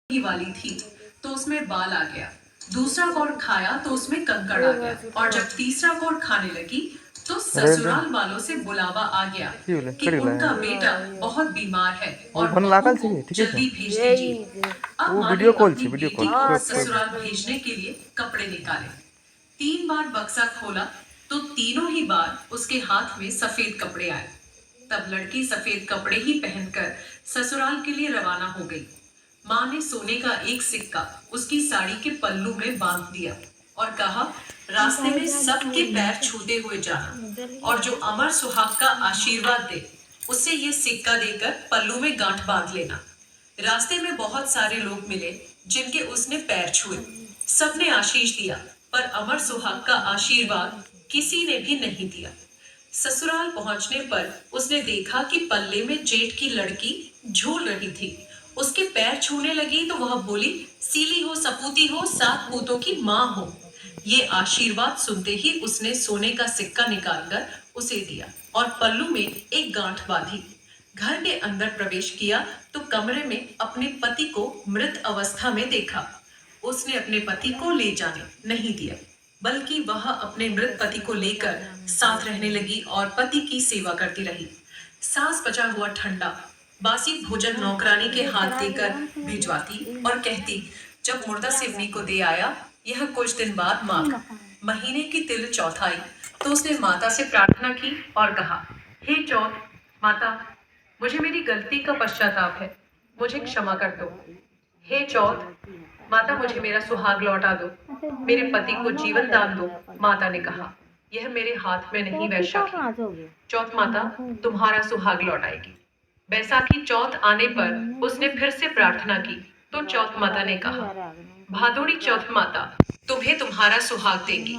ही वाली थी तो उसमें बाल आ गया। दूसरा कौर खाया तो उसमें कंकड़ आ गया। और जब तीसरा कौर खाने लगी तो ससुराल वालों से बुलावा आ गया कि उनका बेटा बहुत बीमार है और बहू को जल्दी भेज दीजिए। अब माँ ने अपनी बेटी को ससुराल भेजने के लिए कपड़े निकाले। 3 बार बक्सा खोला तो तीनों ही बार उसके हाथ में सफेद कपड़े आए। तब लड़की सफेद कपड़े ही पहनकर ससुराल के लिए रवाना हो गई। माँ ने सोने का एक सिक्का उसकी साड़ी के पल्लू में बांध दिया और कहा, रास्ते में सबके पैर छूते हुए जाना और जो अमर सुहाग का आशीर्वाद दे उसे ये सिक्का देकर पल्लू में गांठ बांध लेना। रास्ते में बहुत सारे लोग मिले जिनके उसने पैर छुए। सबने आशीष दिया पर अमर सुहाग का आशीर्वाद किसी ने भी नहीं दिया। ससुराल पहुंचने पर उसने देखा कि पल्ले में जेठ की लड़की झूल रही थी। उसके पैर छूने लगी तो वह बोली, सीली हो सपूती हो 7 पूतों की माँ हो। ये आशीर्वाद सुनते ही उसने सोने का सिक्का निकालकर उसे दिया और पल्लू में एक गांठ बांधी। घर के अंदर प्रवेश किया तो कमरे में अपने पति को मृत अवस्था में देखा। उसने अपने पति को ले जाने नहीं दिया बल्कि वह अपने मृत पति को लेकर साथ रहने लगी और पति की सेवा करती रही। सास बचा हुआ ठंडा बासी भोजन नौकरानी के हाथ देकर भिजवाती और कहती, जब मुर्दा सिवनी को दे आया यह कुछ दिन बाद माघ महीने की तिल चौथ आई तो उसने माता से प्रार्थना की और कहा, हे चौथ माता, मुझे मेरी गलती का पश्चाताप है, मुझे क्षमा कर दो। हे चौथ माता, मुझे मेरा सुहाग लौटा दो, मेरे पति को जीवन दान दो। माता ने कहा, यह मेरे हाथ में नहीं वैशाखी। चौथ माता तुम्हारा सुहाग लौटाएगी। बैसाखी चौथ आने पर उसने फिर से प्रार्थना की तो चौथ माता ने कहा, भादोड़ी चौथ माता तुम्हें तुम्हारा सुहाग देगी।